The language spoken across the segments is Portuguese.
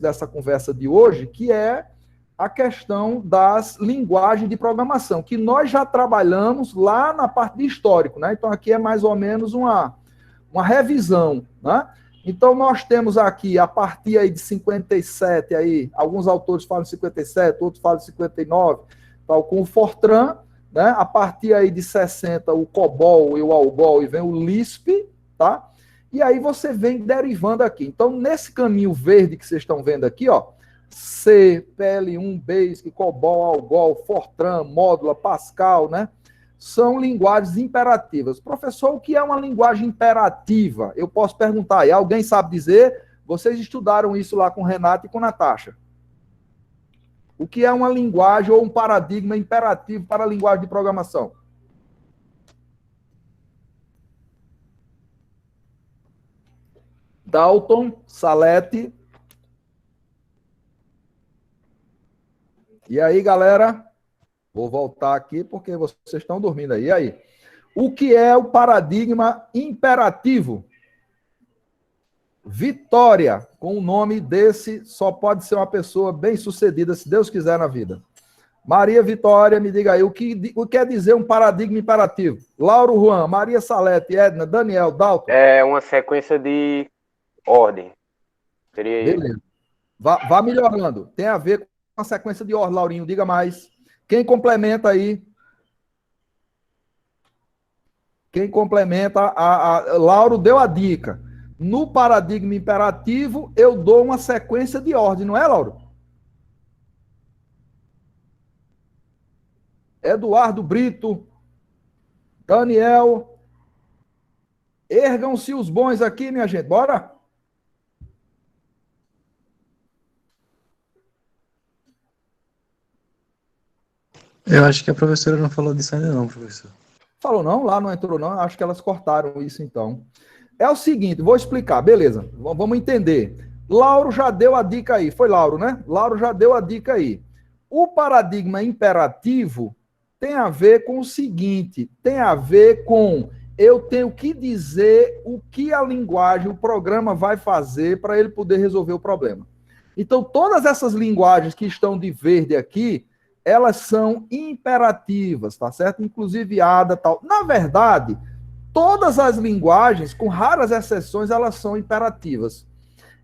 dessa conversa de hoje, que é a questão das linguagens de programação, que nós já trabalhamos lá na parte de histórico, né? Então, aqui é mais ou menos uma revisão, né? Então, nós temos aqui, a partir aí de 57, aí, alguns autores falam 57, outros falam 59, tal, com o Fortran, né? A partir aí de 60, o COBOL e o ALGOL, e vem o Lisp, tá? E aí você vem derivando aqui. Então, nesse caminho verde que vocês estão vendo aqui, ó, C, PL1, BASIC, COBOL, ALGOL, Fortran, Módula, Pascal, né? São linguagens imperativas. Professor, o que é uma linguagem imperativa? Eu posso perguntar aí. Alguém sabe dizer? Vocês estudaram isso lá com o Renato e com a Natasha. O que é uma linguagem ou um paradigma imperativo para a linguagem de programação? Dalton, Salete. E aí, galera? Vou voltar aqui porque vocês estão dormindo aí. E aí? O que é o paradigma imperativo? Vitória, com o nome desse, só pode ser uma pessoa bem-sucedida, se Deus quiser, na vida. Maria Vitória, me diga aí, o que quer dizer um paradigma imperativo? Lauro Juan, Maria Salete, Edna, Daniel, Dalton. É uma sequência de ordem. Seria isso. Beleza. Vá melhorando. Tem a ver com a sequência de ordem, Laurinho, diga mais. Quem complementa aí? Quem complementa? Lauro deu a dica. No paradigma imperativo, eu dou uma sequência de ordem, não é, Lauro? Eduardo Brito, Daniel. Ergam-se os bons aqui, minha gente. Bora? Eu acho que a professora não falou disso ainda não, professor. Falou não? Lá não entrou não? Acho que elas cortaram isso então. É o seguinte, vou explicar, beleza. Vamos entender. Lauro já deu a dica aí. Foi Lauro, né? Lauro já deu a dica aí. O paradigma imperativo tem a ver com o seguinte, tem a ver com eu tenho que dizer o que a linguagem, o programa vai fazer para ele poder resolver o problema. Então, todas essas linguagens que estão de verde aqui, elas são imperativas, tá certo? Inclusive ADA, tal. Na verdade, todas as linguagens, com raras exceções, elas são imperativas.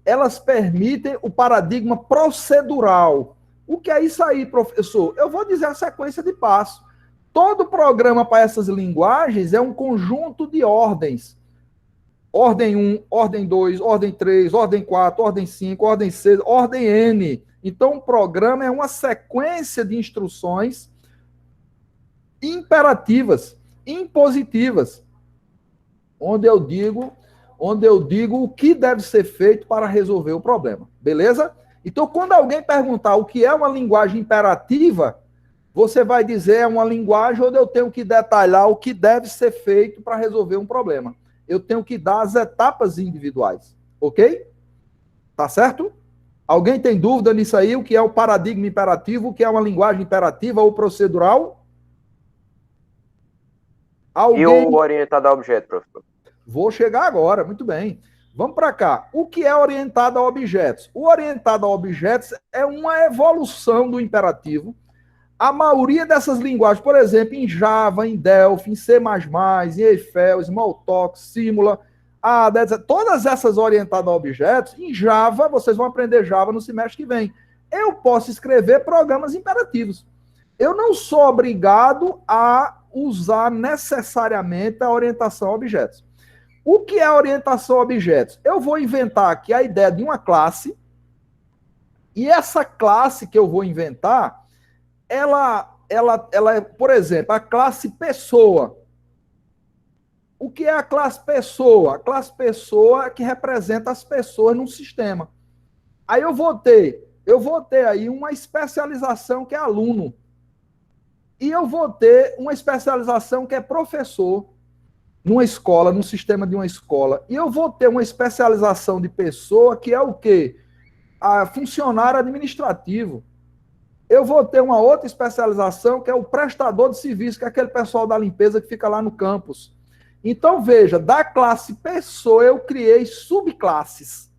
Elas permitem o paradigma procedural. O que é isso aí, professor? Eu vou dizer a sequência de passos. Todo programa para essas linguagens é um conjunto de ordens. Ordem 1, ordem 2, ordem 3, ordem 4, ordem 5, ordem 6, ordem N. Então, um programa é uma sequência de instruções imperativas, impositivas, onde eu digo o que deve ser feito para resolver o problema. Beleza? Então, quando alguém perguntar o que é uma linguagem imperativa, você vai dizer é uma linguagem onde eu tenho que detalhar o que deve ser feito para resolver um problema. Eu tenho que dar as etapas individuais. Ok? Tá certo? Alguém tem dúvida nisso aí? O que é o paradigma imperativo? O que é uma linguagem imperativa ou procedural? Alguém... E o orientado a objeto, professor? Vou chegar agora, muito bem. Vamos para cá. O que é orientado a objetos? O orientado a objetos é uma evolução do imperativo. A maioria dessas linguagens, por exemplo, em Java, em Delphi, em C++, em Eiffel, Smalltalk, Simula, todas essas orientadas a objetos, em Java, vocês vão aprender Java no semestre que vem. Eu posso escrever programas imperativos. Eu não sou obrigado a usar necessariamente a orientação a objetos. O que é orientação a objetos? Eu vou inventar aqui a ideia de uma classe, e essa classe que eu vou inventar, ela é, por exemplo, a classe pessoa. O que é a classe pessoa? A classe pessoa é que representa as pessoas num sistema. Aí eu vou ter aí uma especialização que é aluno. E eu vou ter uma especialização que é professor numa escola, num sistema de uma escola. E eu vou ter uma especialização de pessoa que é o quê? A funcionário administrativo. Eu vou ter uma outra especialização que é o prestador de serviço, que é aquele pessoal da limpeza que fica lá no campus. Então, veja, da classe pessoa eu criei subclasses.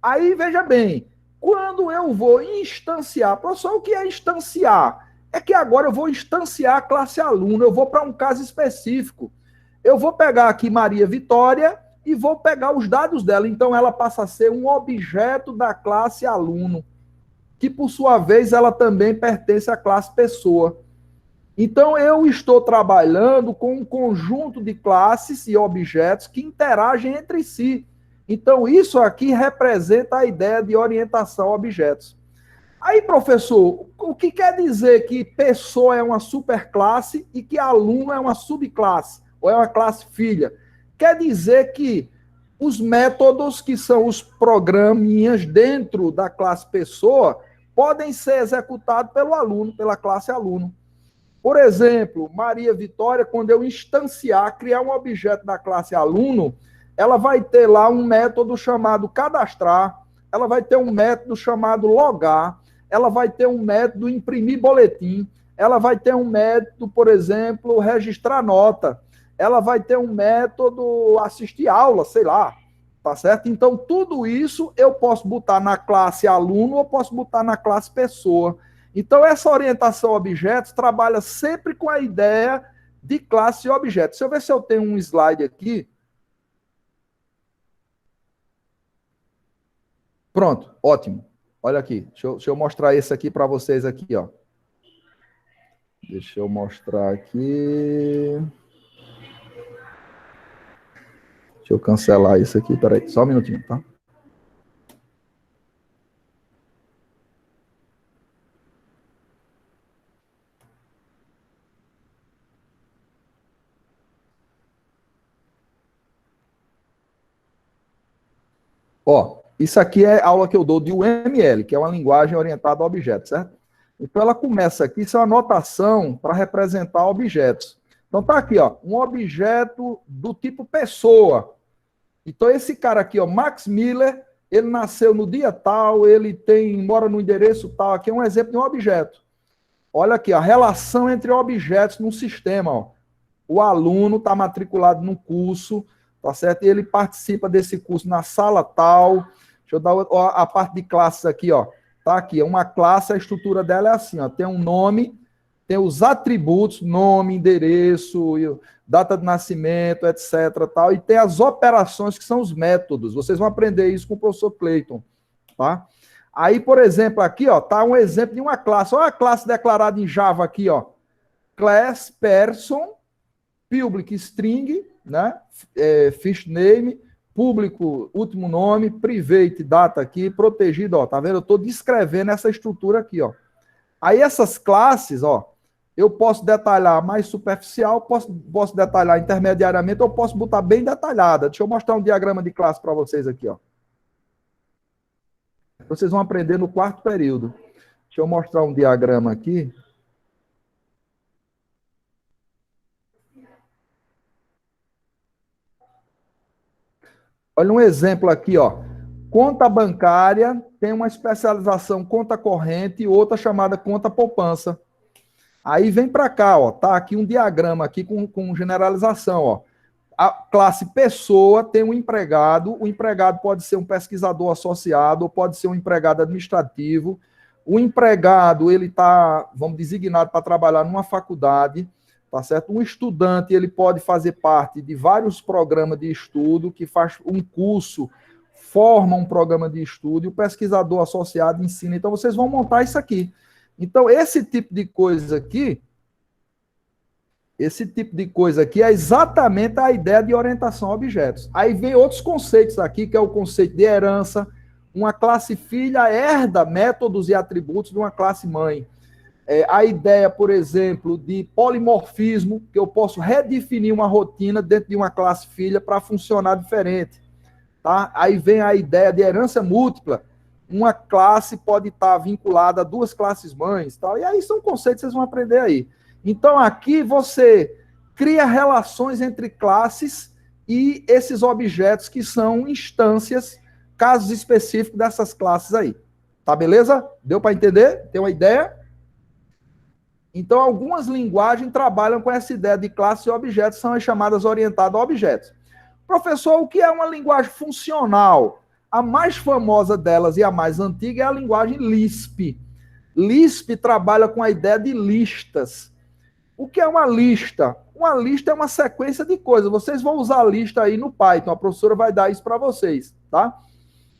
Aí, veja bem, Quando eu vou instanciar, professor, o que é instanciar? É que agora eu vou instanciar a classe aluno, eu vou para um caso específico. Eu vou pegar aqui Maria Vitória e vou pegar os dados dela. Então, ela passa a ser um objeto da classe aluno, que, por sua vez, ela também pertence à classe pessoa. Então, eu estou trabalhando com um conjunto de classes e objetos que interagem entre si. Então, isso aqui representa a ideia de orientação a objetos. Aí, professor, o que quer dizer que pessoa é uma superclasse e que aluno é uma subclasse, ou é uma classe filha? Quer dizer que os métodos, que são os programinhas dentro da classe pessoa, podem ser executados pelo aluno, pela classe aluno. Por exemplo, Maria Vitória, quando eu instanciar, criar um objeto da classe aluno, ela vai ter lá um método chamado cadastrar, ela vai ter um método chamado logar, ela vai ter um método imprimir boletim, ela vai ter um método, por exemplo, registrar nota, ela vai ter um método assistir aula, sei lá, tá certo? Então, tudo isso eu posso botar na classe aluno ou posso botar na classe pessoa. Então, essa orientação a objetos trabalha sempre com a ideia de classe e objeto. Deixa eu ver se eu tenho um slide aqui. Pronto, ótimo. Olha aqui, deixa eu mostrar esse aqui para vocês aqui, ó. Deixa eu mostrar aqui. Deixa eu cancelar isso aqui, peraí, só um minutinho, tá? Ó, isso aqui é a aula que eu dou de UML, que é uma linguagem orientada a objetos, certo? Então, ela começa aqui, isso é uma notação para representar objetos. Então, tá aqui, ó, um objeto do tipo pessoa. Então, esse cara aqui, ó, Max Miller, ele nasceu no dia tal, ele mora no endereço tal. Aqui é um exemplo de um objeto. Olha aqui, a relação entre objetos num sistema, ó. O aluno está matriculado no curso, tá certo? E ele participa desse curso na sala tal. Deixa eu dar a parte de classes aqui, ó. Tá aqui, é uma classe, a estrutura dela é assim, ó. Tem um nome, tem os atributos, nome, endereço, data de nascimento, etc, tal, e tem as operações, que são os métodos. Vocês vão aprender isso com o professor Clayton, tá? Aí, por exemplo, aqui, ó, tá um exemplo de uma classe. Olha a classe declarada em Java aqui, ó. Class person, public string, né? Fish name, público, último nome, private, data aqui, protegido, ó. Tá vendo? Eu estou descrevendo essa estrutura aqui, ó. Aí essas classes, ó, eu posso detalhar mais superficial, posso detalhar intermediariamente, ou posso botar bem detalhada. Deixa eu mostrar um diagrama de classe para vocês aqui, ó. Vocês vão aprender no quarto período. Deixa eu mostrar um diagrama aqui. Olha um exemplo aqui, ó. Conta bancária tem uma especialização conta corrente e outra chamada conta poupança. Aí vem para cá, ó, tá aqui um diagrama aqui com generalização, ó. A classe pessoa tem um empregado, o empregado pode ser um pesquisador associado, ou pode ser um empregado administrativo. O empregado, ele está, vamos, designado para trabalhar numa faculdade, tá certo? Um estudante, ele pode fazer parte de vários programas de estudo, que faz um curso, forma um programa de estudo, e o pesquisador associado ensina. Então, vocês vão montar isso aqui. Então, esse tipo de coisa aqui é exatamente a ideia de orientação a objetos. Aí vem outros conceitos aqui, que é o conceito de herança. Uma classe filha herda métodos e atributos de uma classe mãe. A ideia, por exemplo, de polimorfismo, que eu posso redefinir uma rotina dentro de uma classe filha para funcionar diferente. Tá? Aí vem a ideia de herança múltipla. Uma classe pode estar vinculada a duas classes mães. Tal. E aí são conceitos que vocês vão aprender aí. Então, aqui você cria relações entre classes e esses objetos que são instâncias, casos específicos dessas classes aí. Tá beleza? Deu para entender? Tem uma ideia? Então, algumas linguagens trabalham com essa ideia de classe e objetos, são as chamadas orientadas a objetos. Professor, o que é uma linguagem funcional? A mais famosa delas e a mais antiga é a linguagem Lisp. Lisp trabalha com a ideia de listas. O que é uma lista? Uma lista é uma sequência de coisas. Vocês vão usar a lista aí no Python. A professora vai dar isso para vocês, tá?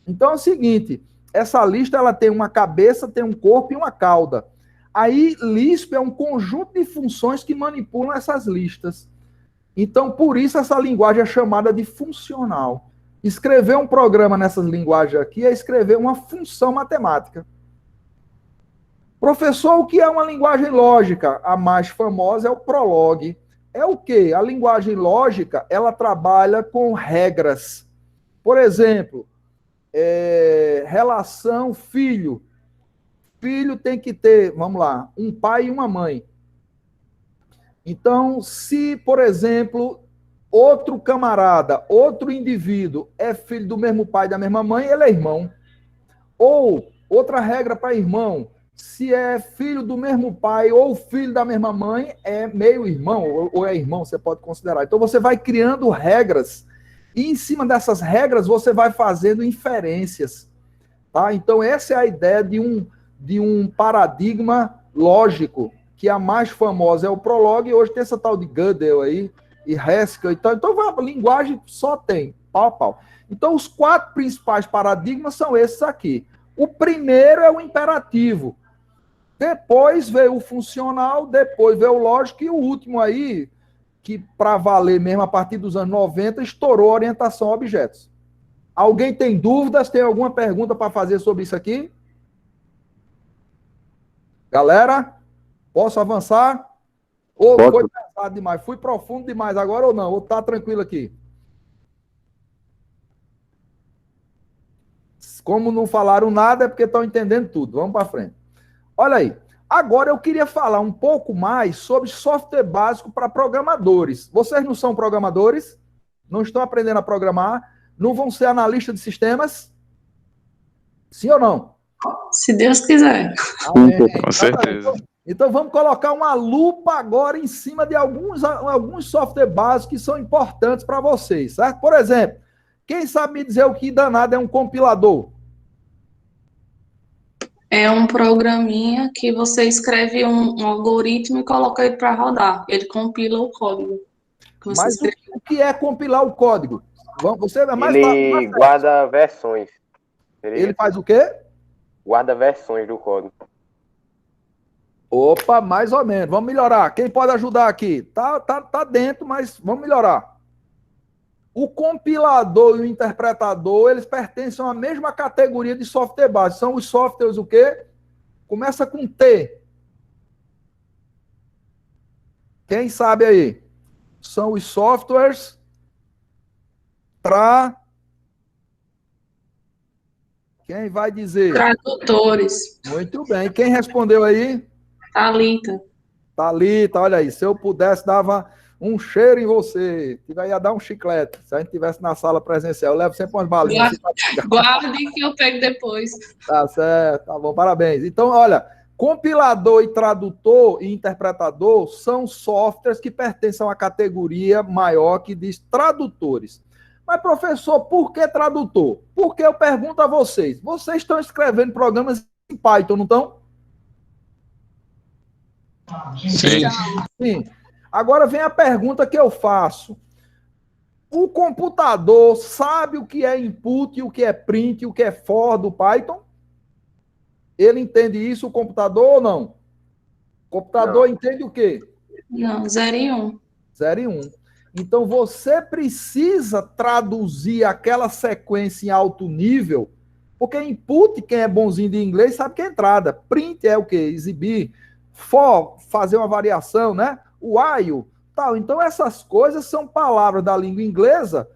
Então é o seguinte, essa lista ela tem uma cabeça, tem um corpo e uma cauda. Aí Lisp é um conjunto de funções que manipulam essas listas. Então, por isso essa linguagem é chamada de funcional. Escrever um programa nessas linguagens aqui é escrever uma função matemática. Professor, o que é uma linguagem lógica? A mais famosa é o Prolog. É o quê? A linguagem lógica, ela trabalha com regras. Por exemplo, relação filho. Filho tem que ter, vamos lá, um pai e uma mãe. Então, se, por exemplo, outro camarada, outro indivíduo é filho do mesmo pai e da mesma mãe, ele é irmão. Ou, outra regra para irmão, se é filho do mesmo pai ou filho da mesma mãe, é meio irmão, ou é irmão, você pode considerar. Então, você vai criando regras, e em cima dessas regras, você vai fazendo inferências. Tá? Então, essa é a ideia de um paradigma lógico, que a mais famosa é o Prolog, e hoje tem essa tal de Gödel aí, e Haskell, então a linguagem só tem, pau a pau. Então, os 4 principais paradigmas são esses aqui. O primeiro é o imperativo, depois veio o funcional, depois veio o lógico, e o último aí, que para valer mesmo a partir dos anos 90, estourou a orientação a objetos. Alguém tem dúvidas? Tem alguma pergunta para fazer sobre isso aqui? Galera, posso avançar? Ou foi pesado demais? Fui profundo demais agora ou não? Ou tá tranquilo aqui? Como não falaram nada, é porque estão entendendo tudo. Vamos para frente. Olha aí. Agora eu queria falar um pouco mais sobre software básico para programadores. Vocês não são programadores? Não estão aprendendo a programar? Não vão ser analistas de sistemas? Sim ou não? Se Deus quiser. Amém. Com certeza. Então vamos colocar uma lupa agora em cima de alguns software básicos que são importantes para vocês, certo? Por exemplo, quem sabe me dizer o que danado é um compilador? É um programinha que você escreve um algoritmo e coloca ele para rodar. Ele compila o código. Mas o que é compilar o código? Você é mais Ele guarda versões. Ele faz o quê? Guarda versões do código. Opa, mais ou menos. Vamos melhorar. Quem pode ajudar aqui? Tá dentro, mas vamos melhorar. O compilador e o interpretador, eles pertencem à mesma categoria de software básico. São os softwares o quê? Começa com T. Quem sabe aí? São os softwares Quem vai dizer? Tradutores. Muito bem. Quem respondeu aí? Thalita, olha aí. Se eu pudesse, dava um cheiro em você. Ia dar um chiclete. Se a gente estivesse na sala presencial, eu levo sempre umas balinhas. Guarde que eu pego depois. Tá certo, tá bom, parabéns. Então, olha, compilador e tradutor e interpretador são softwares que pertencem a uma categoria maior que diz tradutores. Mas, professor, por que tradutor? Porque eu pergunto a vocês. Vocês estão escrevendo programas em Python, não estão? Sim. Sim. Agora vem a pergunta que eu faço. O computador sabe o que é input, o que é print, o que é for do Python? Ele entende isso, o computador, ou não? O computador entende o quê? Não, 0 e 1. 0 e 1. Então, você precisa traduzir aquela sequência em alto nível, porque input, quem é bonzinho de inglês, sabe que é entrada. Print é o quê? Exibir. For, fazer uma variação, né? While, tal. Então, essas coisas são palavras da língua inglesa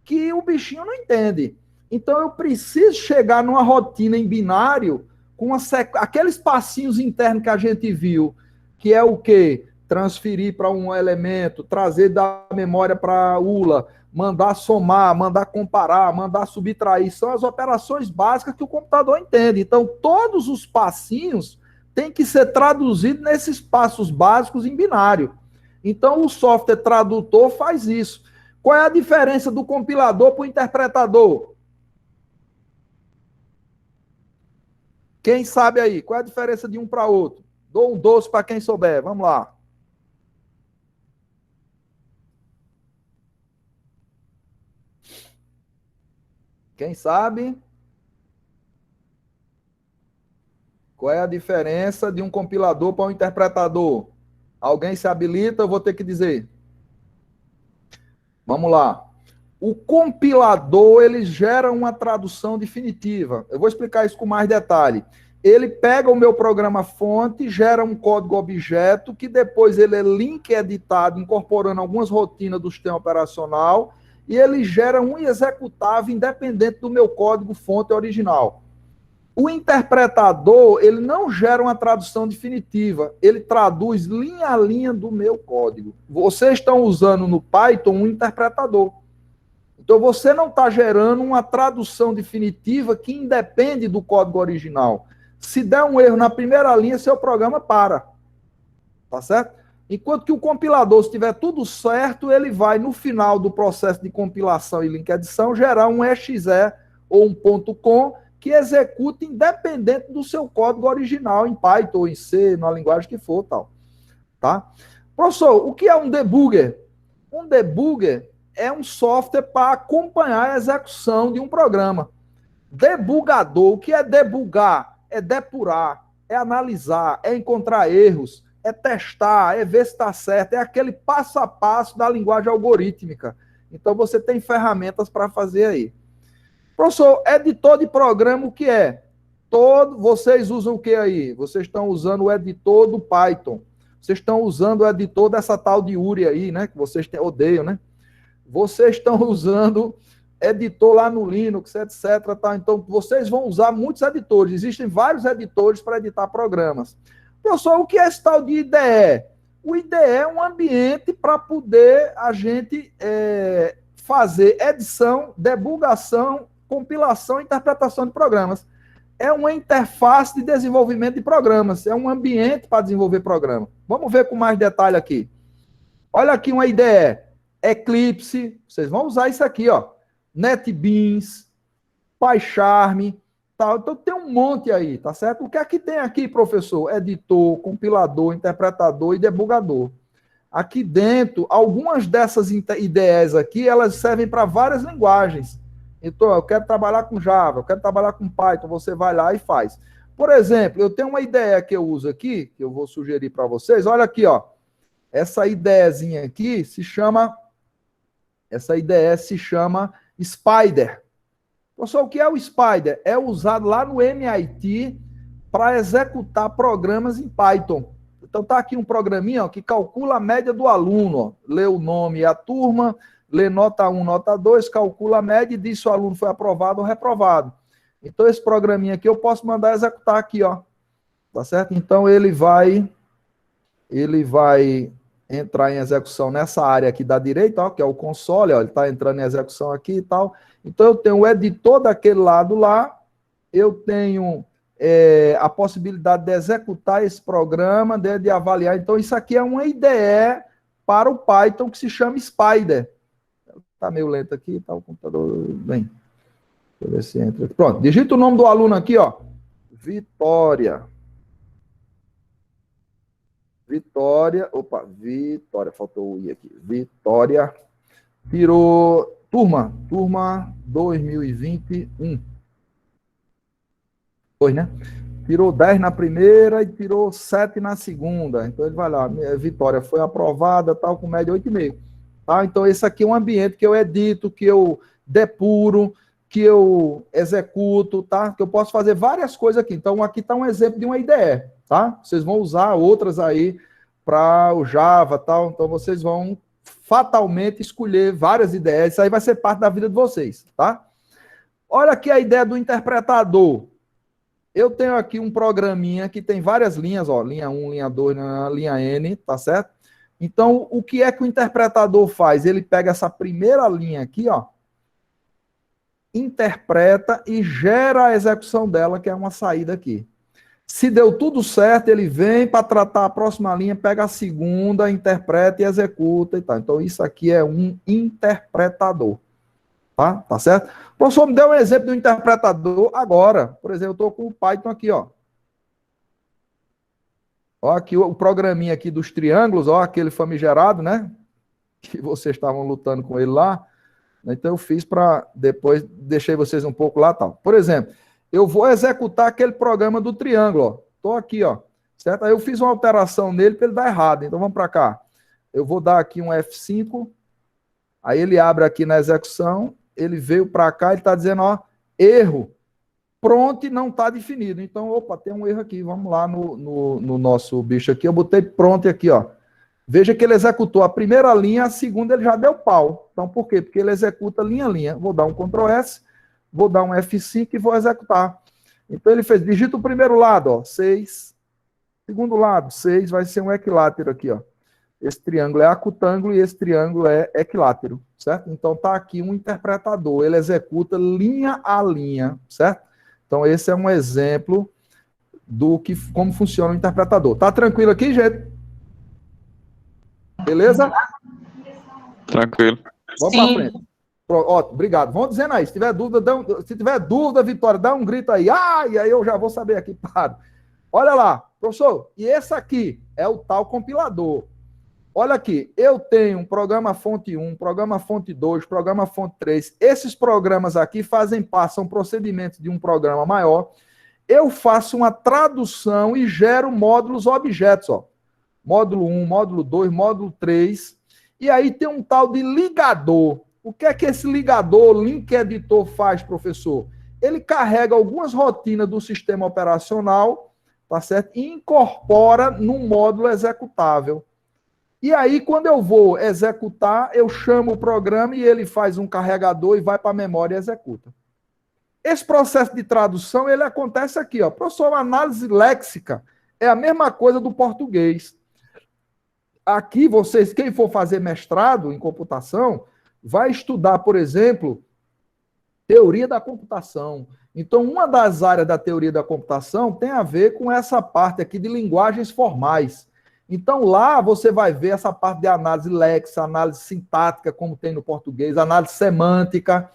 que o bichinho não entende. Então, eu preciso chegar numa rotina em binário com aqueles passinhos internos que a gente viu, que é o quê? Transferir para um elemento, trazer da memória para a ULA, mandar somar, mandar comparar, mandar subtrair. São as operações básicas que o computador entende. Então, todos os passinhos têm que ser traduzidos nesses passos básicos em binário. Então, o software tradutor faz isso. Qual é a diferença do compilador para o interpretador? Quem sabe aí? Qual é a diferença de um para outro? Dou um doce para quem souber. Vamos lá. Quem sabe? Qual é a diferença de um compilador para um interpretador? Alguém se habilita? Eu vou ter que dizer. Vamos lá. O compilador, ele gera uma tradução definitiva. Eu vou explicar isso com mais detalhe. Ele pega o meu programa fonte, gera um código objeto, que depois ele é link editado, incorporando algumas rotinas do sistema operacional, e ele gera um executável independente do meu código fonte original. O interpretador, ele não gera uma tradução definitiva, ele traduz linha a linha do meu código. Vocês estão usando no Python um interpretador. Então, você não está gerando uma tradução definitiva que independe do código original. Se der um erro na primeira linha, seu programa para. Tá certo? Enquanto que o compilador, se tiver tudo certo, ele vai, no final do processo de compilação e link edição, gerar um exe ou um .com que executa independente do seu código original, em Python ou em C, na linguagem que for, tal. Tá? Professor, o que é um debugger? Um debugger é um software para acompanhar a execução de um programa. Debugador, o que é debugar? É depurar, é analisar, é encontrar erros, é testar, é ver se está certo, é aquele passo a passo da linguagem algorítmica. Então, você tem ferramentas para fazer aí. Professor, editor de programa, o que é? Vocês usam o que aí? Vocês estão usando o editor do Python. Vocês estão usando o editor dessa tal de URI aí, né? Que vocês odeiam, né? Vocês estão usando editor lá no Linux, etc. Tá? Então, vocês vão usar muitos editores. Existem vários editores para editar programas. Professor, o que é esse tal de IDE? O IDE é um ambiente para poder a gente fazer edição, debugação, compilação e interpretação de programas. É uma interface de desenvolvimento de programas. É um ambiente para desenvolver programa. Vamos ver com mais detalhe aqui. Olha aqui uma IDE. Eclipse, vocês vão usar isso aqui, ó. NetBeans, PyCharm, tal. Então tem um monte aí, tá certo? O que é que tem aqui, professor? Editor, compilador, interpretador e debugador. Aqui dentro, algumas dessas IDEs aqui, elas servem para várias linguagens. Então, eu quero trabalhar com Java, eu quero trabalhar com Python, você vai lá e faz. Por exemplo, eu tenho uma IDE que eu uso aqui, que eu vou sugerir para vocês. Olha aqui, ó. Essa IDEzinha aqui se chama Spider. Pessoal, o que é o Spider? É usado lá no MIT para executar programas em Python. Então tá aqui um programinha, ó, que calcula a média do aluno, ó. Lê o nome e a turma, lê nota 1, nota 2, calcula a média e diz se o aluno foi aprovado ou reprovado. Então esse programinha aqui eu posso mandar executar aqui, ó. Tá certo? Então ele vai entrar em execução nessa área aqui da direita, ó, que é o console, ó, ele está entrando em execução aqui e tal. Então, eu tenho o editor daquele lado lá, eu tenho a possibilidade de executar esse programa, de avaliar. Então, isso aqui é uma IDE para o Python que se chama Spider. Está meio lento aqui, está o computador bem. Deixa eu ver se entra. Pronto, digita o nome do aluno aqui, ó. Vitória, faltou o I aqui. Vitória, tirou turma 2021. Foi, né? Tirou 10 na primeira e tirou 7 na segunda. Então ele vai lá, Vitória foi aprovada, tal, com média 8,5. Tá? Então esse aqui é um ambiente que eu edito, que eu depuro, que eu executo, tá? Que eu posso fazer várias coisas aqui. Então aqui está um exemplo de uma IDE. Tá? Vocês vão usar outras aí para o Java, tal. Então vocês vão fatalmente escolher várias ideias. Isso aí vai ser parte da vida de vocês, tá? Olha aqui a ideia do interpretador. Eu tenho aqui um programinha que tem várias linhas, ó, linha 1, linha 2, linha N, tá certo? Então, o que é que o interpretador faz? Ele pega essa primeira linha aqui, ó, interpreta e gera a execução dela, que é uma saída aqui. Se deu tudo certo, ele vem para tratar a próxima linha, pega a segunda, interpreta e executa e tal. Então, isso aqui é um interpretador. Tá certo? O professor me deu um exemplo do interpretador agora. Por exemplo, eu estou com o Python aqui, ó. Ó, aqui o programinha aqui dos triângulos, ó, aquele famigerado, né? Que vocês estavam lutando com ele lá. Então eu fiz para depois, deixei vocês um pouco lá, tal. Por exemplo, eu vou executar aquele programa do triângulo, ó. Tô aqui, ó. Certo? Aí eu fiz uma alteração nele para ele dar errado. Então vamos para cá. Eu vou dar aqui um F5. Aí ele abre aqui na execução, ele veio para cá, ele está dizendo, ó, erro. Pronto não está definido. Então, opa, tem um erro aqui. Vamos lá no nosso bicho aqui. Eu botei pronto aqui, ó. Veja que ele executou a primeira linha, a segunda ele já deu pau. Então, por quê? Porque ele executa linha a linha. Vou dar um Ctrl S, vou dar um F5 e vou executar. Então, ele fez, digita o primeiro lado, ó, 6. Segundo lado, 6, vai ser um equilátero aqui, ó. Esse triângulo é acutângulo e esse triângulo é equilátero, certo? Então, tá aqui um interpretador, ele executa linha a linha, certo? Então, esse é um exemplo do que, como funciona o interpretador. Tá tranquilo aqui, gente? Beleza? Tranquilo. Vamos para frente. Ó, obrigado. Vamos dizendo aí. Se tiver dúvida, Vitória, dá um grito aí. Ah, e aí eu já vou saber aqui. Paro. Olha lá, professor. E esse aqui é o tal compilador. Olha aqui. Eu tenho um programa fonte 1, programa fonte 2, programa fonte 3. Esses programas aqui são procedimentos de um programa maior. Eu faço uma tradução e gero módulos objetos, ó. Módulo 1, módulo 2, módulo 3. E aí tem um tal de ligador. O que é que esse ligador, link editor, faz, professor? Ele carrega algumas rotinas do sistema operacional, tá certo? E incorpora num módulo executável. E aí, quando eu vou executar, eu chamo o programa e ele faz um carregador e vai para a memória e executa. Esse processo de tradução, ele acontece aqui, ó. Professor, análise léxica é a mesma coisa do português. Aqui, vocês, quem for fazer mestrado em computação, vai estudar, por exemplo, teoria da computação. Então, uma das áreas da teoria da computação tem a ver com essa parte aqui de linguagens formais. Então, lá você vai ver essa parte de análise léxica, análise sintática, como tem no português, análise semântica.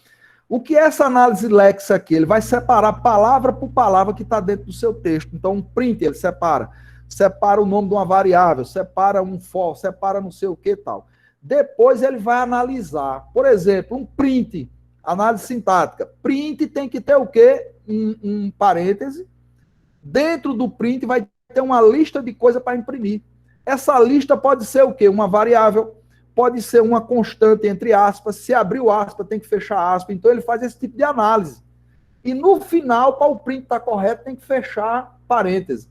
O que é essa análise léxica aqui? Ele vai separar palavra por palavra que está dentro do seu texto. Então, um print ele separa o nome de uma variável, separa um for, separa não sei o que e tal. Depois ele vai analisar. Por exemplo, um print, análise sintática. Print tem que ter o quê? Um parêntese. Dentro do print vai ter uma lista de coisas para imprimir. Essa lista pode ser o quê? Uma variável, pode ser uma constante entre aspas. Se abrir o aspas, tem que fechar aspas. Então ele faz esse tipo de análise. E no final, para o print estar correto, tem que fechar parêntese.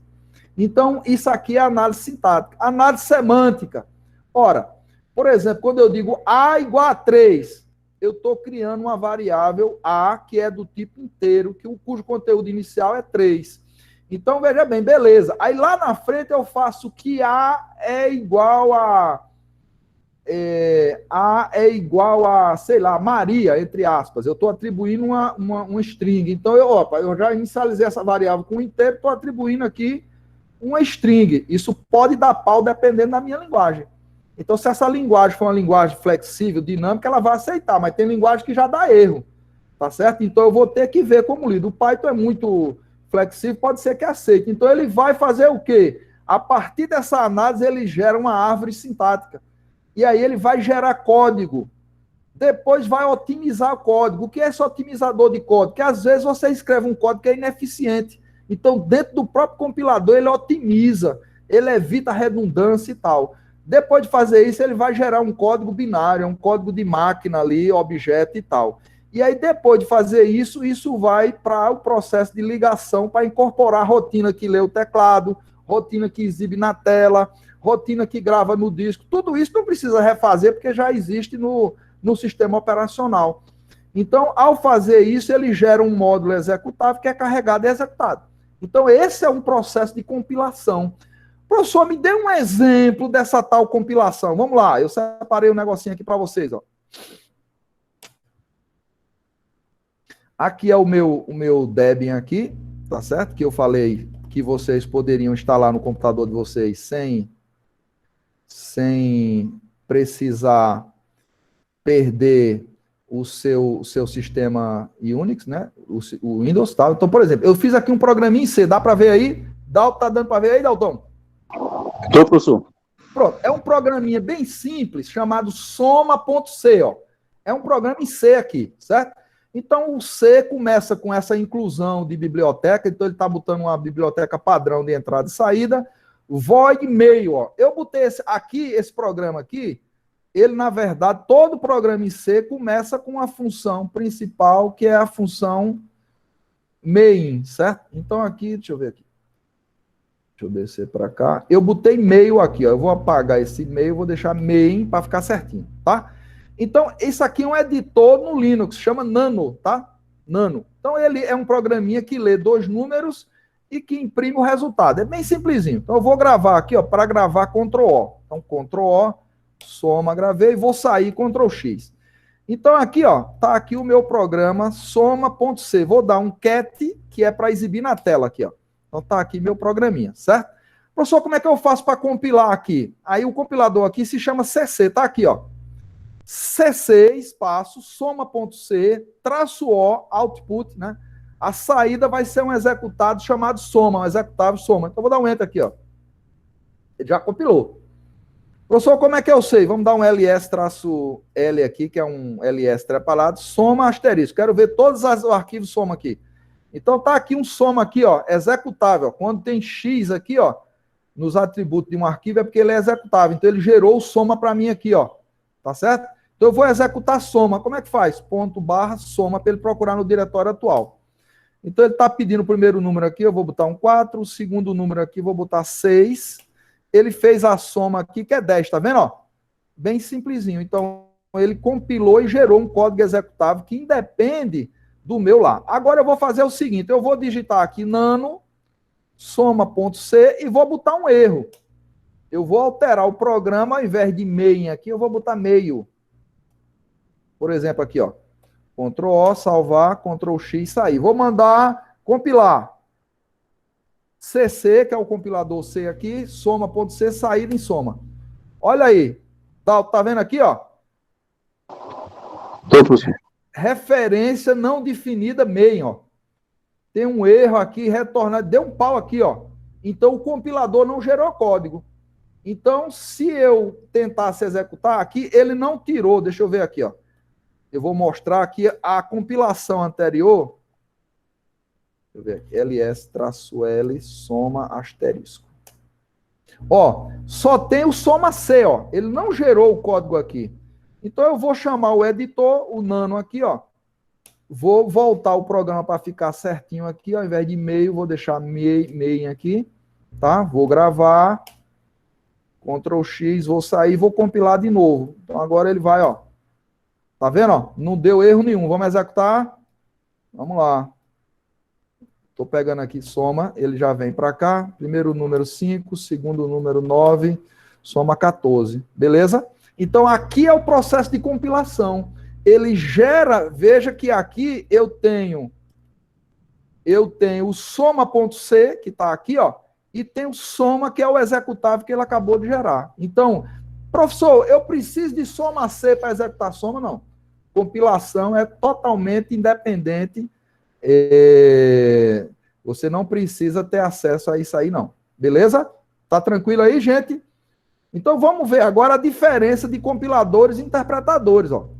Então, isso aqui é análise sintática. Análise semântica. Ora, por exemplo, quando eu digo A igual a 3, eu estou criando uma variável A que é do tipo inteiro, cujo conteúdo inicial é 3. Então, veja bem, beleza. Aí lá na frente eu faço que A é igual a... sei lá, Maria, entre aspas. Eu estou atribuindo uma string. Então, eu já inicializei essa variável com inteiro, estou atribuindo aqui uma string. Isso pode dar pau dependendo da minha linguagem. Então, se essa linguagem for uma linguagem flexível, dinâmica, ela vai aceitar, mas tem linguagem que já dá erro, tá certo? Então, eu vou ter que ver como lido. O Python é muito flexível, pode ser que aceite. Então, ele vai fazer o quê? A partir dessa análise, ele gera uma árvore sintática. E aí, ele vai gerar código. Depois, vai otimizar o código. O que é esse otimizador de código? Porque, às vezes, você escreve um código que é ineficiente. Então, dentro do próprio compilador, ele otimiza, ele evita redundância e tal. Depois de fazer isso, ele vai gerar um código binário, um código de máquina ali, objeto e tal. E aí, depois de fazer isso, isso vai para o processo de ligação para incorporar a rotina que lê o teclado, rotina que exibe na tela, rotina que grava no disco. Tudo isso não precisa refazer, porque já existe no sistema operacional. Então, ao fazer isso, ele gera um módulo executável que é carregado e executado. Então, esse é um processo de compilação. Professor, me dê um exemplo dessa tal compilação. Vamos lá, eu separei um negocinho aqui para vocês. Ó. Aqui é o meu Debian aqui, tá certo? Que eu falei que vocês poderiam instalar no computador de vocês sem precisar perder o seu sistema Unix, né? O Windows tal. Então, por exemplo, eu fiz aqui um programinha em C, dá para ver aí? Tá dando para ver aí, Dalton? Estou, professor. Pronto, é um programinha bem simples chamado soma.c, ó. É um programa em C aqui, certo? Então, o C começa com essa inclusão de biblioteca, então ele está botando uma biblioteca padrão de entrada e saída, void meio, ó. Eu botei esse programa aqui, ele, na verdade, todo programa em C começa com a função principal, que é a função main, certo? Então, aqui, deixa eu ver aqui. Deixa eu descer para cá. Eu botei meio aqui, ó. Eu vou apagar esse meio, vou deixar main para ficar certinho, tá? Então, isso aqui é um editor no Linux, chama Nano, tá? Nano. Então, ele é um programinha que lê 2 números e que imprime o resultado. É bem simplesinho. Então, eu vou gravar aqui, ó, para gravar Ctrl-O. Então, Ctrl-O, soma, gravei, e vou sair, Ctrl-X. Então, aqui, ó, tá aqui o meu programa soma.c. Vou dar um cat, que é para exibir na tela aqui, ó. Então, tá aqui meu programinha, certo? Professor, como é que eu faço para compilar aqui? Aí, o compilador aqui se chama CC, tá aqui, ó. CC, espaço, soma.c, traço O, output, né? A saída vai ser um executado chamado soma, um executável soma. Então, vou dar um enter aqui, ó. Ele já compilou. Professor, como é que eu sei? Vamos dar um ls-l aqui, que é um ls trepalhado, soma asterisco. Quero ver todos os arquivos soma aqui. Então, tá aqui um soma aqui, ó, executável. Quando tem X aqui, ó, nos atributos de um arquivo, é porque ele é executável. Então, ele gerou o soma para mim aqui, ó. Tá certo? Então, eu vou executar soma. Como é que faz? Ponto barra soma para ele procurar no diretório atual. Então, ele está pedindo o primeiro número aqui, eu vou botar um 4. O segundo número aqui, vou botar 6. Ele fez a soma aqui, que é 10, tá vendo? Ó? Bem simplesinho. Então, ele compilou e gerou um código executável que independe do meu lá. Agora, eu vou fazer o seguinte, eu vou digitar aqui nano, soma.c e vou botar um erro. Eu vou alterar o programa, ao invés de main aqui, eu vou botar meio. Por exemplo, aqui, ó. Ctrl-O, salvar, Ctrl-X, sair. Vou mandar compilar. CC, que é o compilador C aqui, soma.c, saída em soma. Olha aí. Tá vendo aqui, ó? Estou, professor. Referência não definida main, ó. Tem um erro aqui, retornado, deu um pau aqui, ó. Então, o compilador não gerou código. Então, se eu tentasse executar aqui, ele não tirou. Deixa eu ver aqui, ó. Eu vou mostrar aqui a compilação anterior. Deixa eu ver aqui. ls-l, soma, asterisco. Ó, só tem o soma C, ó. Ele não gerou o código aqui. Então, eu vou chamar o editor, o nano aqui, ó. Vou voltar o programa para ficar certinho aqui. Ao invés de meio, vou deixar main aqui. Tá? Vou gravar. Ctrl-X, vou sair, vou compilar de novo. Então, agora ele vai, ó. Tá vendo, ó? Não deu erro nenhum. Vamos executar. Vamos lá. Tô pegando aqui soma, ele já vem para cá. Primeiro número 5, segundo número 9, soma 14. Beleza? Então, aqui é o processo de compilação. Ele gera, veja que aqui eu tenho o soma.c, que está aqui, ó, e tem o soma, que é o executável que ele acabou de gerar. Então, professor, eu preciso de soma C para executar soma? Não. Compilação é totalmente independente. Você não precisa ter acesso a isso aí, não. Beleza? Tá tranquilo aí, gente? Então, vamos ver agora a diferença de compiladores e interpretadores, ó.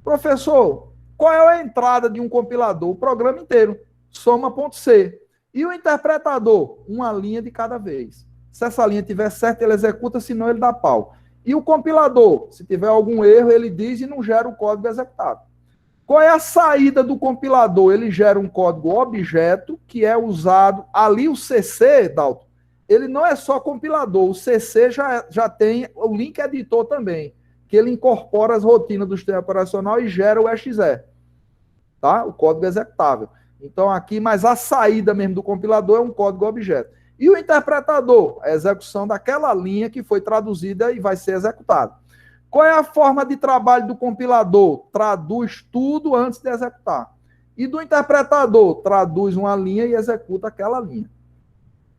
Professor, qual é a entrada de um compilador? O programa inteiro. Soma.c. E o interpretador? Uma linha de cada vez. Se essa linha estiver certa, ele executa, senão ele dá pau. E o compilador? Se tiver algum erro, ele diz e não gera o código executado. Qual é a saída do compilador? Ele gera um código objeto, que é usado... Ali o CC, Dalton, ele não é só compilador. O CC já tem o link editor também, que ele incorpora as rotinas do sistema operacional e gera o exe, tá? O código executável. Então, aqui, mas a saída mesmo do compilador é um código objeto. E o interpretador? A execução daquela linha que foi traduzida e vai ser executada. Qual é a forma de trabalho do compilador? Traduz tudo antes de executar. E do interpretador? Traduz uma linha e executa aquela linha.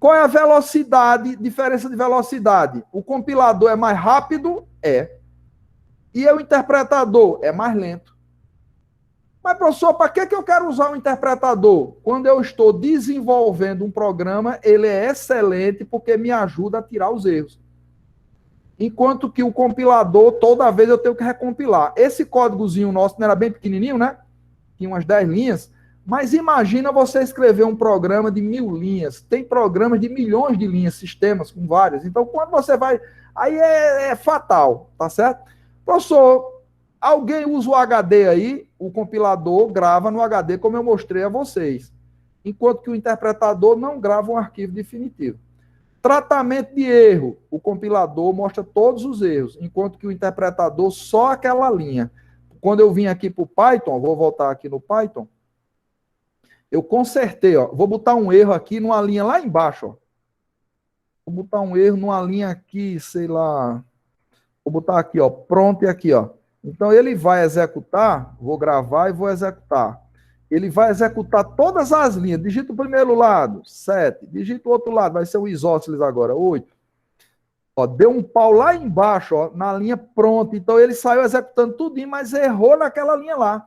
Qual é a velocidade, diferença de velocidade? O compilador é mais rápido? É. E o interpretador é mais lento. Mas, professor, para que eu quero usar um interpretador? Quando eu estou desenvolvendo um programa, ele é excelente porque me ajuda a tirar os erros. Enquanto que o compilador, toda vez eu tenho que recompilar. Esse códigozinho nosso não era bem pequenininho, né? Tinha umas 10 linhas. Mas imagina você escrever um programa de 1000 linhas. Tem programas de milhões de linhas, sistemas com várias. Então, quando você vai... Aí é fatal, tá certo? Professor, alguém usa o HD aí, o compilador grava no HD, como eu mostrei a vocês. Enquanto que o interpretador não grava um arquivo definitivo. Tratamento de erro. O compilador mostra todos os erros, enquanto que o interpretador só aquela linha. Quando eu vim aqui para o Python, vou voltar aqui no Python, eu consertei, ó. Vou botar um erro aqui numa linha lá embaixo, ó. Vou botar um erro numa linha aqui, sei lá. Vou botar aqui, ó, pronto e aqui, ó. Então ele vai executar, vou gravar e vou executar. Ele vai executar todas as linhas. Digita o primeiro lado, 7. Digita o outro lado, vai ser o isósceles agora, 8. Ó, deu um pau lá embaixo, ó, na linha pronta. Então ele saiu executando tudinho, mas errou naquela linha lá.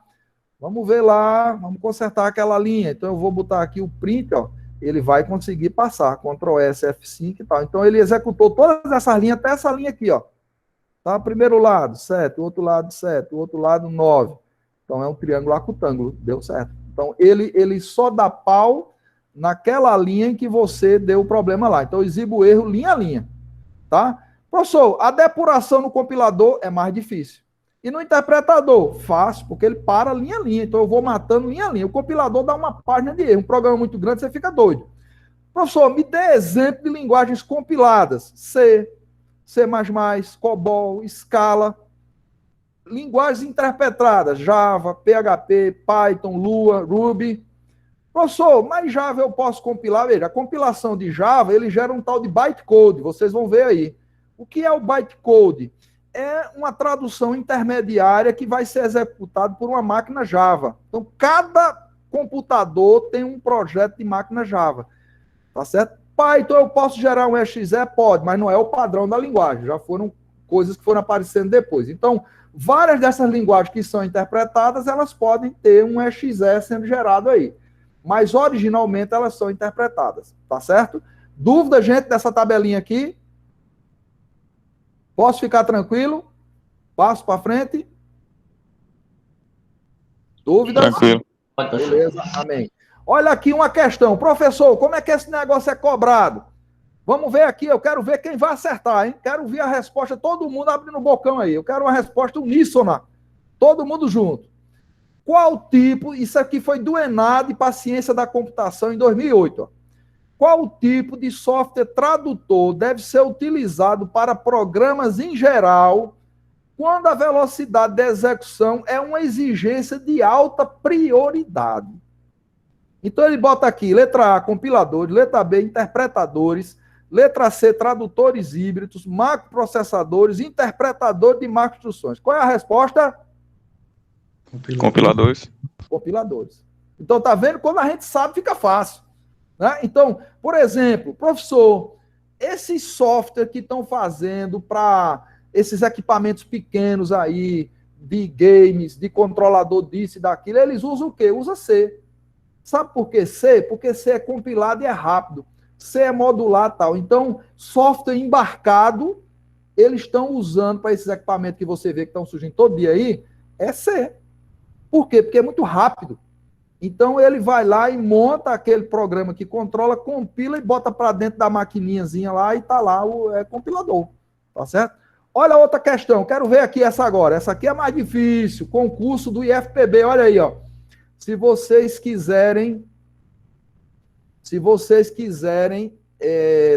Vamos ver lá, vamos consertar aquela linha. Então eu vou botar aqui o print, ó. Ele vai conseguir passar. Ctrl S, F5 e tal. Então ele executou todas essas linhas até essa linha aqui, ó. Tá? Primeiro lado, 7. O outro lado, 7. O outro lado, 9. Então é um triângulo acutângulo. Deu certo. Então ele só dá pau naquela linha em que você deu o problema lá. Então eu exibo o erro linha a linha. Tá? Professor, a depuração no compilador é mais difícil. E no interpretador, fácil, porque ele para linha a linha. Então eu vou matando linha a linha. O compilador dá uma página de erro. Um programa muito grande, você fica doido. Professor, me dê exemplo de linguagens compiladas. C, C++, COBOL, Scala. Linguagens interpretadas, Java, PHP, Python, Lua, Ruby. Professor, mas Java eu posso compilar? Veja, a compilação de Java, ele gera um tal de bytecode, vocês vão ver aí. O que é o bytecode? É uma tradução intermediária que vai ser executada por uma máquina Java. Então, cada computador tem um projeto de máquina Java. Tá certo? Python eu posso gerar um exe? Pode, mas não é o padrão da linguagem. Já foram coisas que foram aparecendo depois. Então, várias dessas linguagens que são interpretadas, elas podem ter um exe sendo gerado aí. Mas, originalmente, elas são interpretadas. Tá certo? Dúvida, gente, dessa tabelinha aqui? Posso ficar tranquilo? Passo para frente? Dúvidas? Tranquilo. Beleza, amém. Olha aqui uma questão. Professor, como é que esse negócio é cobrado? Vamos ver aqui, eu quero ver quem vai acertar, hein? Quero ver a resposta, todo mundo abrindo o bocão aí. Eu quero uma resposta uníssona. Todo mundo junto. Qual tipo, isso aqui foi do ENAD e Paciência da Computação em 2008, ó. Qual tipo de software tradutor deve ser utilizado para programas em geral quando a velocidade de execução é uma exigência de alta prioridade? Então ele bota aqui, letra A, compiladores, letra B, interpretadores, letra C, tradutores híbridos, macroprocessadores, interpretador de macroinstruções. Qual é a resposta? Compiladores. Compiladores. Então tá vendo? Quando a gente sabe, fica fácil. Né? Então, por exemplo, professor, esses softwares que estão fazendo para esses equipamentos pequenos aí, de games, de controlador disso e daquilo, eles usam o quê? Usa C. Sabe por que C? Porque C é compilado e é rápido. C é modular e tal. Então, software embarcado, eles estão usando para esses equipamentos que você vê que estão surgindo todo dia aí, é C. Por quê? Porque é muito rápido. Então, ele vai lá e monta aquele programa que controla, compila e bota para dentro da maquininhazinha lá e está lá o compilador. Tá certo? Olha outra questão. Quero ver aqui essa agora. Essa aqui é mais difícil. Concurso do IFPB. Olha aí, ó. Se vocês quiserem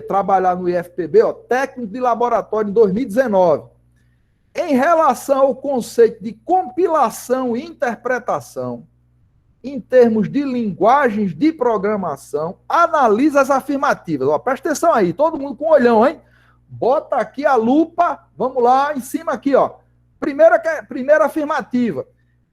trabalhar no IFPB, ó, técnico de laboratório em 2019, em relação ao conceito de compilação e interpretação, em termos de linguagens de programação, analisa as afirmativas. Ó, presta atenção aí, todo mundo com olhão, hein? Bota aqui a lupa, vamos lá, em cima aqui, ó. Primeira afirmativa.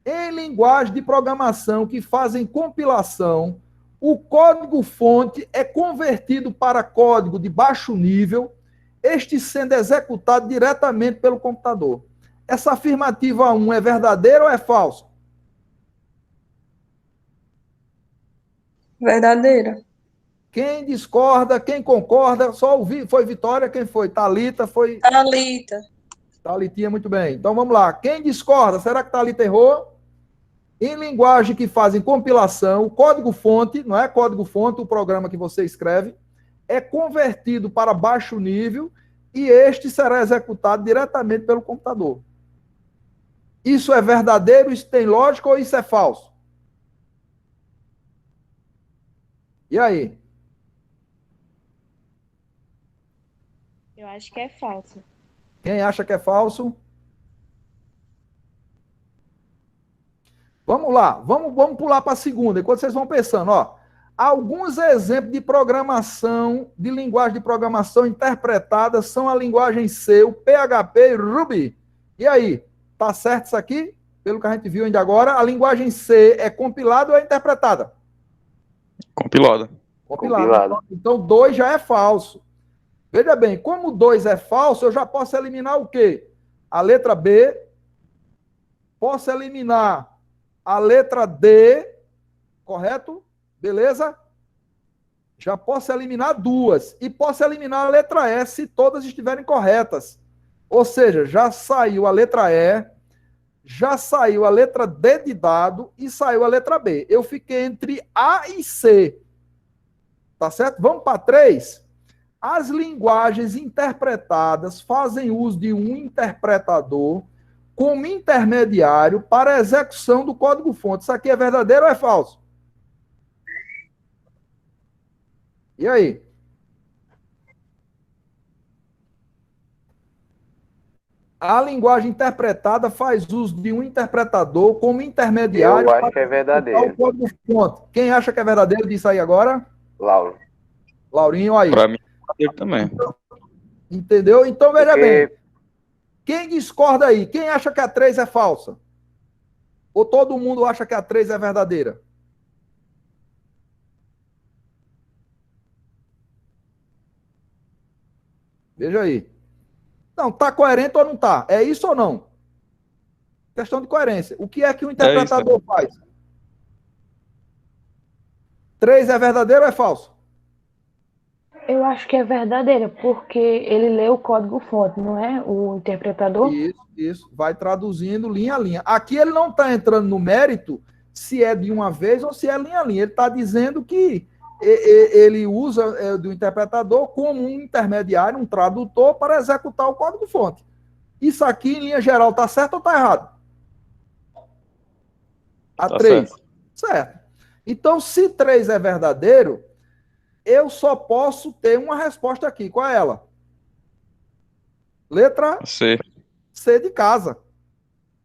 Em linguagem de programação que fazem compilação, o código-fonte é convertido para código de baixo nível, este sendo executado diretamente pelo computador. Essa afirmativa 1 é verdadeira ou é falsa? Verdadeira. Quem discorda, quem concorda, só ouvi, foi Vitória, quem foi? Thalita, foi Thalita. Thalitinha, muito bem. Então vamos lá. Quem discorda, será que Thalita errou? Em linguagem que fazem compilação, o código-fonte, não é código-fonte, o programa que você escreve, é convertido para baixo nível e este será executado diretamente pelo computador. Isso é verdadeiro, isso tem lógica ou isso é falso? E aí? Eu acho que é falso. Quem acha que é falso? Vamos lá, vamos pular para a segunda, enquanto vocês vão pensando, ó. Alguns exemplos de programação, de linguagem de programação interpretada são a linguagem C, o PHP e Ruby. E aí, tá certo isso aqui? Pelo que a gente viu ainda agora, a linguagem C é compilada ou é interpretada? Compilada. Compilada. Então, 2 já é falso. Veja bem, como 2 é falso, eu já posso eliminar o quê? A letra B, posso eliminar a letra D, correto? Beleza? Já posso eliminar 2. E posso eliminar a letra E se todas estiverem corretas. Ou seja, já saiu a letra E, já saiu a letra D de dado e saiu a letra B. Eu fiquei entre A e C. Tá certo? Vamos para 3. As linguagens interpretadas fazem uso de um interpretador como intermediário para a execução do código-fonte. Isso aqui é verdadeiro ou é falso? E aí? A linguagem interpretada faz uso de um interpretador como intermediário Eu acho que é verdadeiro. o código-fonte. Quem acha que é verdadeiro disso aí agora? Lauro. Laurinho, aí. Para mim, é verdadeiro também. Entendeu? Então, veja Porque bem. Quem discorda aí? Quem acha que a 3 é falsa? Ou todo mundo acha que a 3 é verdadeira? Veja aí. Não, tá coerente ou não tá? É isso ou não? Questão de coerência. O que é que o interpretador faz? 3 é verdadeiro ou é falso? Eu acho que é verdadeira, porque ele lê o código-fonte, não é? O interpretador. Isso. Vai traduzindo linha a linha. Aqui ele não está entrando no mérito se é de uma vez ou se é linha a linha. Ele está dizendo que ele usa do interpretador como um intermediário, um tradutor, para executar o código-fonte. Isso aqui, em linha geral, está certo ou está errado? A Tá 3. certo. Certo. Então, se 3 é verdadeiro, eu só posso ter uma resposta aqui. Qual é ela? Letra C. C de casa.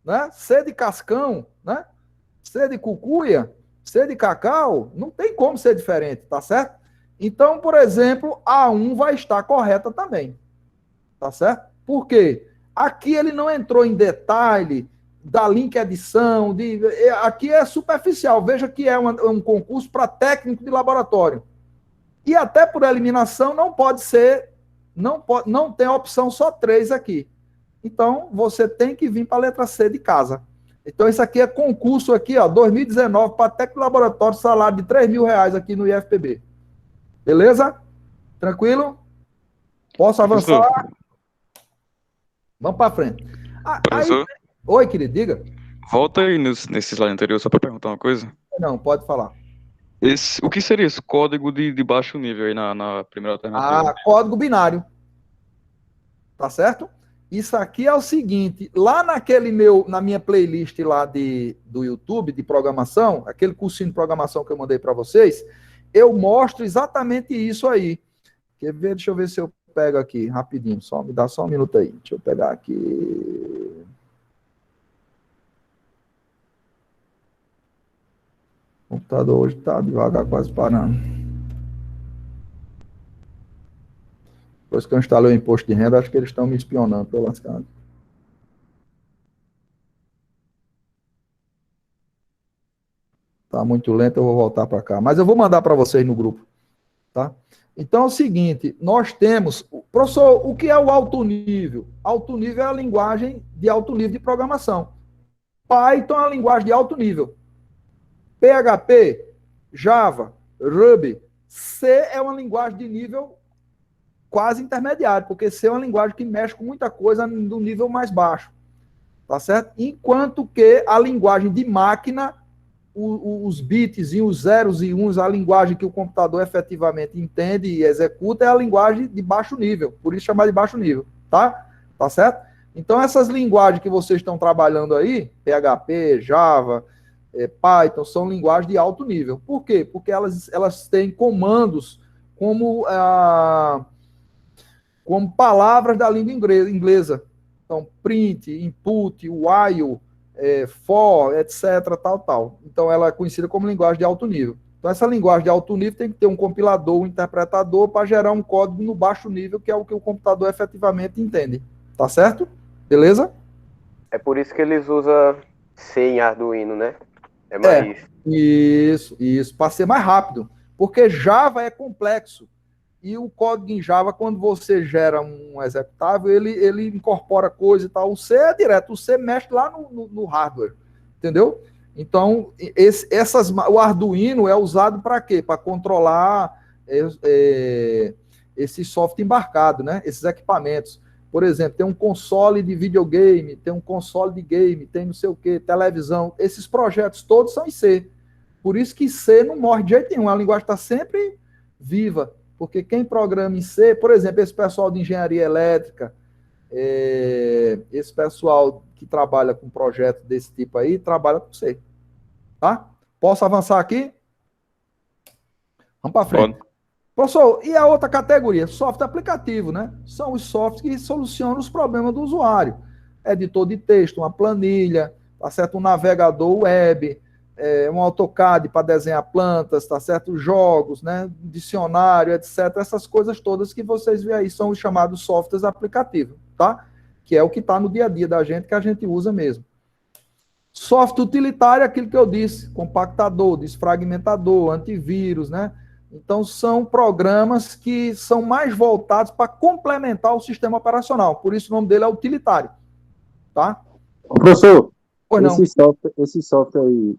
Né? C de cascão, né? C de cucuia, C de cacau, não tem como ser diferente, tá certo? Então, por exemplo, a 1 vai estar correta também, tá certo? Por quê? Aqui ele não entrou em detalhe da link edição, aqui é superficial, veja que é um concurso para técnico de laboratório. E até por eliminação não pode ser, não tem a opção só 3 aqui. Então, você tem que vir para a letra C de casa. Então, isso aqui é concurso aqui, ó, 2019, para técnico laboratório, salário de R$3.000 aqui no IFPB. Beleza? Tranquilo? Posso avançar? Professor. Vamos para frente. Professor? Oi, querido, diga. Volta aí nesse slide anterior só para perguntar uma coisa. Não, pode falar. O que seria esse código de baixo nível aí na primeira alternativa? Código binário. Tá certo? Isso aqui é o seguinte, lá na minha playlist lá do YouTube de programação, aquele cursinho de programação que eu mandei para vocês, eu mostro exatamente isso aí. Quer ver? Deixa eu ver se eu pego aqui rapidinho, me dá só um minuto aí. Deixa eu pegar aqui. O computador hoje está devagar, quase parando. Depois que eu instalei o imposto de renda, acho que eles estão me espionando, tô lascado. Tá muito lento, eu vou voltar para cá. Mas eu vou mandar para vocês no grupo, tá? Então é o seguinte, nós temos... Professor, o que é o alto nível? Alto nível é a linguagem de alto nível de programação. Python é a linguagem de alto nível. PHP, Java, Ruby. C é uma linguagem de nível quase intermediário, porque C é uma linguagem que mexe com muita coisa do nível mais baixo, tá certo? Enquanto que a linguagem de máquina, os bits e os zeros e uns, a linguagem que o computador efetivamente entende e executa é a linguagem de baixo nível, por isso chamar de baixo nível, tá? Tá certo? Então essas linguagens que vocês estão trabalhando aí, PHP, Java, Python, são linguagens de alto nível. Por quê? Porque elas têm comandos como palavras da língua inglesa. Então, print, input, while, for, etc, tal. Então, ela é conhecida como linguagem de alto nível. Então, essa linguagem de alto nível tem que ter um compilador, um interpretador para gerar um código no baixo nível, que é o que o computador efetivamente entende. Tá certo? Beleza? É por isso que eles usam C em Arduino, né? É mais... Isso, para ser mais rápido. Porque Java é complexo. E o código em Java, quando você gera um executável, ele incorpora coisa e tal. O C é direto, o C mexe lá no hardware. Entendeu? Então, o Arduino é usado para quê? Para controlar esse software embarcado, né? Esses equipamentos. Por exemplo, tem um console de videogame, tem um console de game, tem não sei o quê, televisão. Esses projetos todos são em C. Por isso que C não morre de jeito nenhum. A linguagem está sempre viva. Porque quem programa em C, por exemplo, esse pessoal de engenharia elétrica, esse pessoal que trabalha com projetos desse tipo aí, trabalha com C. Tá? Posso avançar aqui? Vamos para frente. Pode. Professor, e a outra categoria? Software aplicativo, né? São os softwares que solucionam os problemas do usuário. Editor de texto, uma planilha, tá certo? Um navegador web, um AutoCAD para desenhar plantas, tá certo? Jogos, né? Dicionário, etc. Essas coisas todas que vocês veem aí são os chamados softwares aplicativos, tá? Que é o que está no dia a dia da gente, que a gente usa mesmo. Software utilitário é aquilo que eu disse, compactador, desfragmentador, antivírus, né? Então, são programas que são mais voltados para complementar o sistema operacional. Por isso, o nome dele é utilitário. Tá? Professor, Pois não. esse software aí,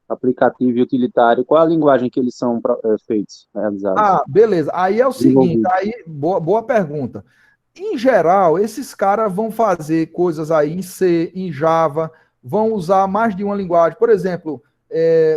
aplicativo e utilitário, qual a linguagem que eles são feitos, realizados? Ah, beleza. Aí é o seguinte, boa pergunta. Em geral, esses caras vão fazer coisas aí em C, em Java, vão usar mais de uma linguagem. Por exemplo,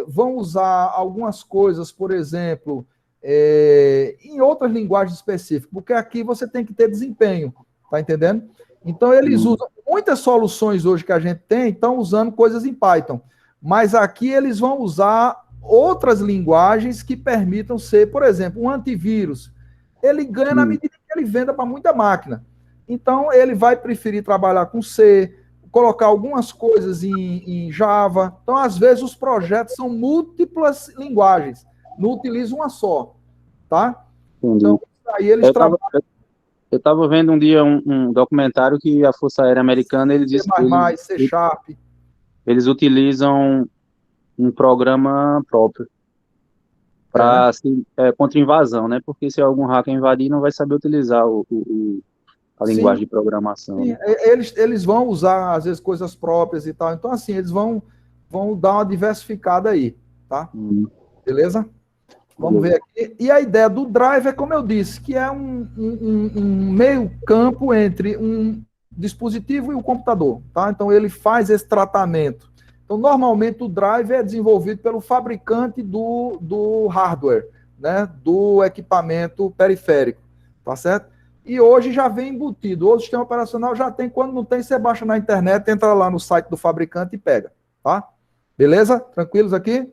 vão usar algumas coisas, por exemplo, em outras linguagens específicas, porque aqui você tem que ter desempenho, tá entendendo? Então, eles usam muitas soluções hoje que a gente tem, estão usando coisas em Python, mas aqui eles vão usar outras linguagens que permitam ser, por exemplo, um antivírus. Ele ganha na medida que ele venda para muita máquina. Então, ele vai preferir trabalhar com C, colocar algumas coisas em Java. Então, às vezes, os projetos são múltiplas linguagens, não utilizam uma só, tá? Entendi. Então, aí eles trabalham Eu estava vendo um dia um documentário que a Força Aérea Americana, eles dizem que C Sharp. eles utilizam um programa próprio para contra invasão, né? Porque se algum hacker invadir, não vai saber utilizar a linguagem de programação. Sim, né? eles vão usar, às vezes, coisas próprias e tal. Então, assim, eles vão dar uma diversificada aí, tá? Beleza? Vamos ver aqui. E a ideia do drive é, como eu disse, que é um meio campo entre um dispositivo e o computador, tá? Então, ele faz esse tratamento. Então, normalmente, o drive é desenvolvido pelo fabricante do hardware, né? Do equipamento periférico, tá certo? E hoje já vem embutido. O sistema operacional já tem, quando não tem, você baixa na internet, entra lá no site do fabricante e pega, tá? Beleza? Tranquilos aqui?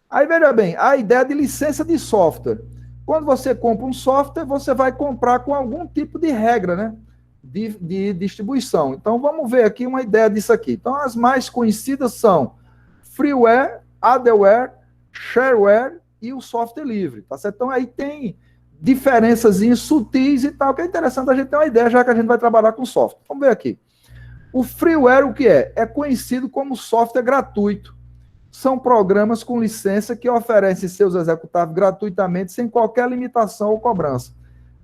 Aí, veja bem, a ideia de licença de software. Quando você compra um software, você vai comprar com algum tipo de regra, né? De distribuição. Então, vamos ver aqui uma ideia disso aqui. Então, as mais conhecidas são freeware, adware, shareware e o software livre, tá certo? Então, aí tem diferenças sutis e tal, que é interessante a gente ter uma ideia, já que a gente vai trabalhar com software. Vamos ver aqui. O freeware, o que é? É conhecido como software gratuito. São programas com licença que oferecem seus executáveis gratuitamente, sem qualquer limitação ou cobrança.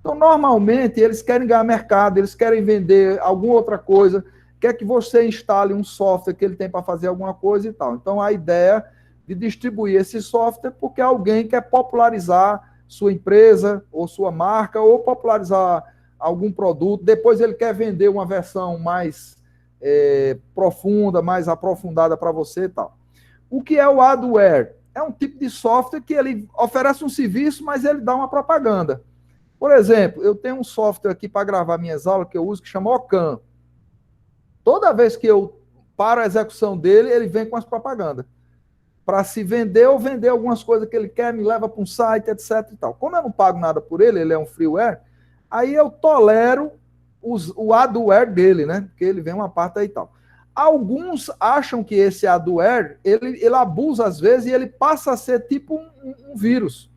Então, normalmente, eles querem ganhar mercado, eles querem vender alguma outra coisa, quer que você instale um software que ele tem para fazer alguma coisa e tal. Então, a ideia de distribuir esse software porque alguém quer popularizar sua empresa ou sua marca ou popularizar algum produto. Depois ele quer vender uma versão mais profunda, mais aprofundada para você e tal. O que é o adware? É um tipo de software que ele oferece um serviço, mas ele dá uma propaganda. Por exemplo, eu tenho um software aqui para gravar minhas aulas que eu uso que chama Ocam. Toda vez que eu paro a execução dele, ele vem com as propagandas. Para se vender ou vender algumas coisas que ele quer, me leva para um site, etc. e tal. Como eu não pago nada por ele, ele é um freeware, aí eu tolero o adware dele, né? Porque ele vem uma parte aí e tal. Alguns acham que esse adware, ele abusa às vezes e ele passa a ser tipo um vírus.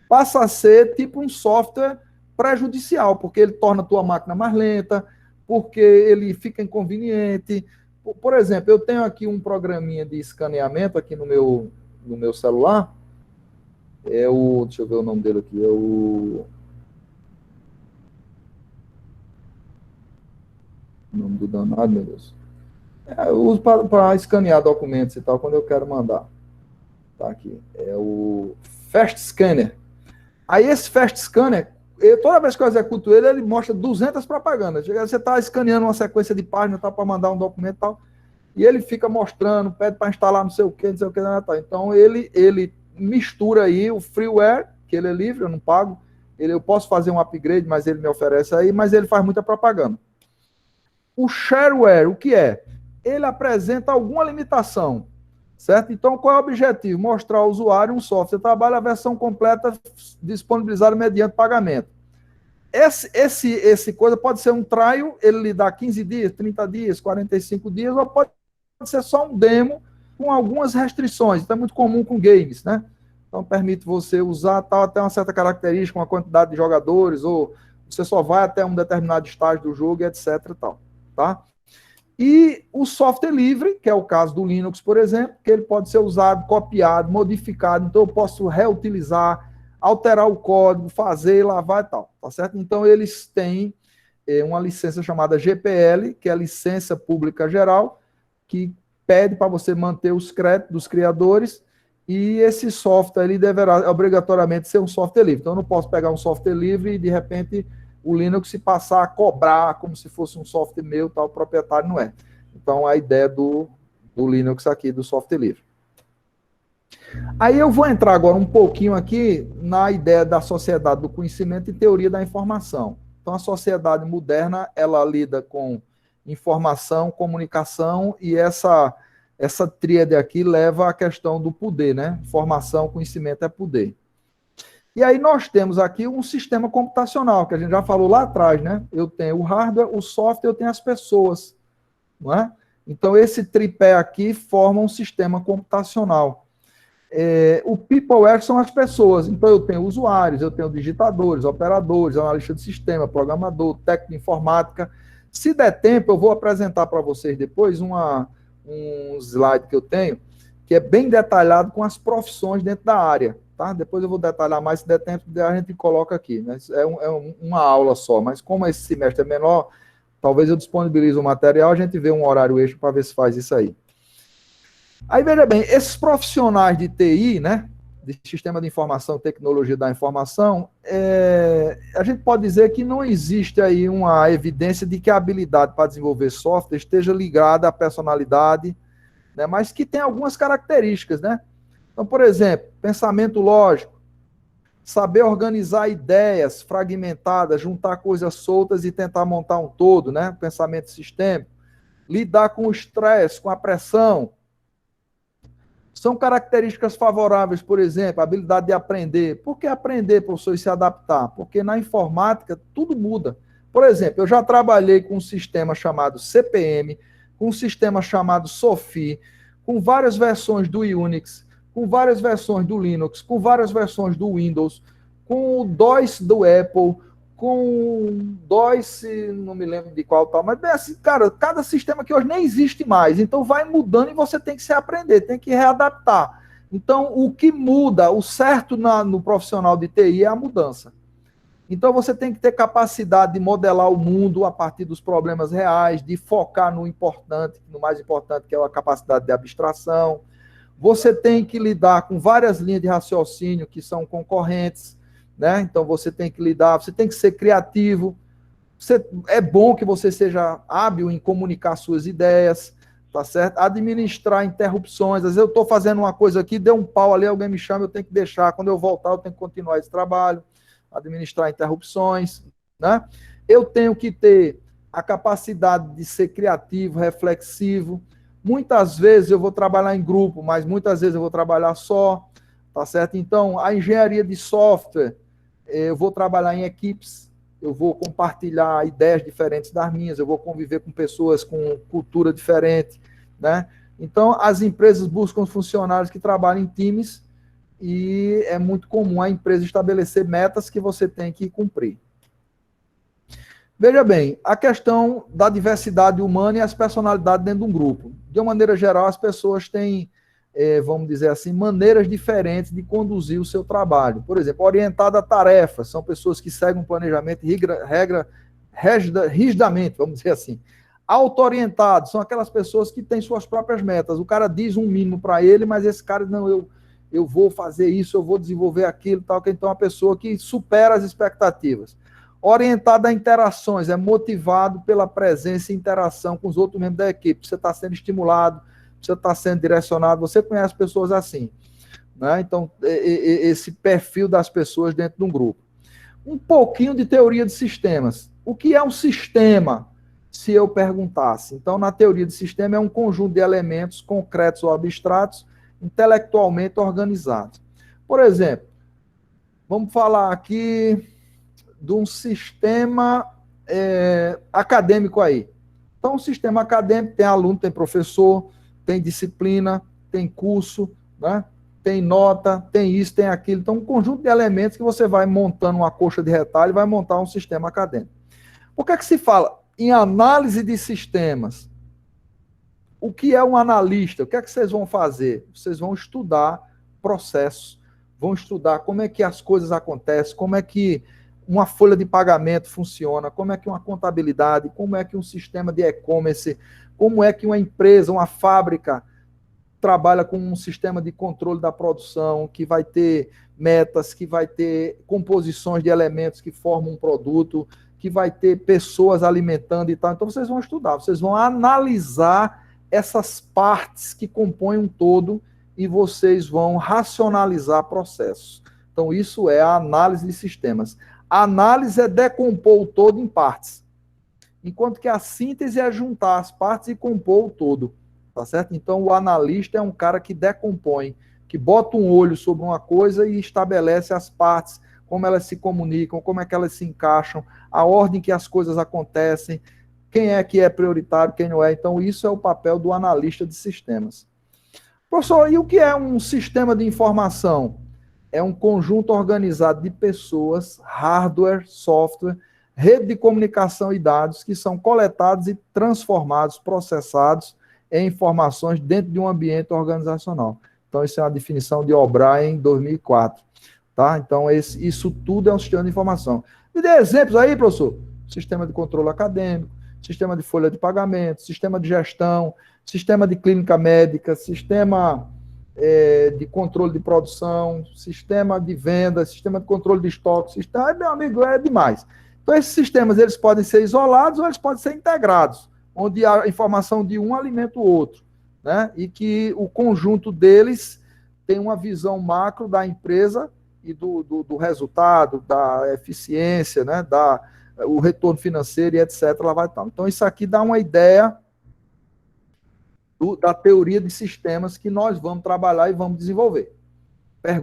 Passa a ser tipo um software prejudicial, porque ele torna a tua máquina mais lenta, porque ele fica inconveniente. Por exemplo, eu tenho aqui um programinha de escaneamento aqui no meu celular. Deixa eu ver o nome dele aqui. O nome do danado, meu Deus. Eu uso para escanear documentos e tal, quando eu quero mandar. Tá aqui. É o Fast Scanner. Aí esse Fast Scanner, toda vez que eu executo ele, ele mostra 200 propagandas. Você está escaneando uma sequência de páginas para mandar um documento e tal, e ele fica mostrando, pede para instalar não sei o que, tal. Então ele mistura aí o freeware, que ele é livre, eu não pago. Eu posso fazer um upgrade, mas ele me oferece aí, mas ele faz muita propaganda. O shareware, o que é? Ele apresenta alguma limitação, certo? Então, qual é o objetivo? Mostrar ao usuário um software. Você trabalha a versão completa disponibilizada mediante pagamento. Esse coisa pode ser um trial, ele lhe dá 15 dias, 30 dias, 45 dias, ou pode ser só um demo com algumas restrições. Então, é muito comum com games, né? Então, permite você usar tal, até uma certa característica, uma quantidade de jogadores, ou você só vai até um determinado estágio do jogo, etc. e tal, tá? E o software livre, que é o caso do Linux, por exemplo, que ele pode ser usado, copiado, modificado, então eu posso reutilizar, alterar o código, fazer, lavar e tal, tá certo? Então eles têm uma licença chamada GPL, que é a licença pública geral, que pede para você manter os créditos dos criadores, e esse software ele deverá obrigatoriamente ser um software livre. Então eu não posso pegar um software livre e de repente o Linux se passar a cobrar como se fosse um software meu, tal, proprietário não é. Então, a ideia do Linux aqui, do software livre. Aí eu vou entrar agora um pouquinho aqui na ideia da sociedade do conhecimento e teoria da informação. Então, a sociedade moderna, ela lida com informação, comunicação, e essa tríade aqui leva à questão do poder, né? Informação, conhecimento é poder. E aí nós temos aqui um sistema computacional, que a gente já falou lá atrás, né? Eu tenho o hardware, o software, eu tenho as pessoas, não é? Então, esse tripé aqui forma um sistema computacional. O peopleware são as pessoas. Então, eu tenho usuários, eu tenho digitadores, operadores, analista de sistema, programador, técnico de informática. Se der tempo, eu vou apresentar para vocês depois um slide que eu tenho, que é bem detalhado com as profissões dentro da área. Tá? Depois eu vou detalhar mais, se der tempo, a gente coloca aqui. Né? Uma aula só, mas como esse semestre é menor, talvez eu disponibilize o material, a gente vê um horário extra para ver se faz isso aí. Aí, veja bem, esses profissionais de TI, né, de Sistema de Informação, Tecnologia da Informação, a gente pode dizer que não existe aí uma evidência de que a habilidade para desenvolver software esteja ligada à personalidade, né, mas que tem algumas características, né? Então, por exemplo, pensamento lógico, saber organizar ideias fragmentadas, juntar coisas soltas e tentar montar um todo, né? Pensamento sistêmico, lidar com o estresse, com a pressão. São características favoráveis, por exemplo, a habilidade de aprender. Por que aprender, professor, e se adaptar? Porque na informática tudo muda. Por exemplo, eu já trabalhei com um sistema chamado CPM, com um sistema chamado SOFI, com várias versões do Unix, com várias versões do Linux, com várias versões do Windows, com o DOS do Apple, com o DOS, não me lembro de qual tal, mas assim, cara, cada sistema que hoje nem existe mais, então vai mudando e você tem que se aprender, tem que readaptar. Então, o que muda, o certo no profissional de TI é a mudança. Então, você tem que ter capacidade de modelar o mundo a partir dos problemas reais, de focar no importante, no mais importante, que é a capacidade de abstração. Você tem que lidar com várias linhas de raciocínio que são concorrentes, né? Então você tem que lidar, você tem que ser criativo. É bom que você seja hábil em comunicar suas ideias, tá certo? Administrar interrupções. Às vezes eu estou fazendo uma coisa aqui, deu um pau ali, alguém me chama, eu tenho que deixar. Quando eu voltar, eu tenho que continuar esse trabalho. Administrar interrupções, né? Eu tenho que ter a capacidade de ser criativo, reflexivo. Muitas vezes eu vou trabalhar em grupo, mas muitas vezes eu vou trabalhar só, tá certo? Então, a engenharia de software, eu vou trabalhar em equipes, eu vou compartilhar ideias diferentes das minhas, eu vou conviver com pessoas com cultura diferente, né? Então, as empresas buscam funcionários que trabalham em times e é muito comum a empresa estabelecer metas que você tem que cumprir. Veja bem, a questão da diversidade humana e as personalidades dentro de um grupo. De uma maneira geral, as pessoas têm, vamos dizer assim, maneiras diferentes de conduzir o seu trabalho. Por exemplo, orientada a tarefas, são pessoas que seguem um planejamento rigidamente, vamos dizer assim. Auto-orientados, são aquelas pessoas que têm suas próprias metas. O cara diz um mínimo para ele, mas esse cara, não, eu vou fazer isso, eu vou desenvolver aquilo, tal, que então é uma pessoa que supera as expectativas. Orientado a interações, é motivado pela presença e interação com os outros membros da equipe. Você está sendo estimulado, você está sendo direcionado, você conhece pessoas assim, né? Então, esse perfil das pessoas dentro de um grupo. Um pouquinho de teoria de sistemas. O que é um sistema, se eu perguntasse? Então, na teoria de sistema, é um conjunto de elementos concretos ou abstratos, intelectualmente organizados. Por exemplo, vamos falar aqui de um sistema acadêmico aí. Então, um sistema acadêmico tem aluno, tem professor, tem disciplina, tem curso, né? Tem nota, tem isso, tem aquilo. Então, um conjunto de elementos que você vai montando uma coxa de retalho e vai montar um sistema acadêmico. Por que é que se fala em análise de sistemas? O que é um analista? O que é que vocês vão fazer? Vocês vão estudar processos, vão estudar como é que as coisas acontecem, como é que uma folha de pagamento funciona, como é que uma contabilidade, como é que um sistema de e-commerce, como é que uma empresa, uma fábrica trabalha com um sistema de controle da produção, que vai ter metas, que vai ter composições de elementos que formam um produto, que vai ter pessoas alimentando e tal. Então vocês vão estudar, vocês vão analisar essas partes que compõem um todo e vocês vão racionalizar processos. Então isso é a análise de sistemas. A análise é decompor o todo em partes, enquanto que a síntese é juntar as partes e compor o todo, tá certo? Então, o analista é um cara que decompõe, que bota um olho sobre uma coisa e estabelece as partes, como elas se comunicam, como é que elas se encaixam, a ordem que as coisas acontecem, quem é que é prioritário, quem não é. Então, isso é o papel do analista de sistemas. Professor, e o que é um sistema de informação? É um conjunto organizado de pessoas, hardware, software, rede de comunicação e dados que são coletados e transformados, processados em informações dentro de um ambiente organizacional. Então, isso é uma definição de O'Brien, 2004. Tá? Então, isso tudo é um sistema de informação. Me dê exemplos aí, professor. Sistema de controle acadêmico, sistema de folha de pagamento, sistema de gestão, sistema de clínica médica, sistema de controle de produção, sistema de venda, sistema de controle de estoque, sistema, meu amigo, é demais. Então, esses sistemas, eles podem ser isolados ou eles podem ser integrados, onde a informação de um alimenta o outro, né? E que o conjunto deles tem uma visão macro da empresa e do resultado, da eficiência, né? O retorno financeiro e etc. Lá vai. Então, isso aqui dá uma ideia da teoria de sistemas que nós vamos trabalhar e vamos desenvolver.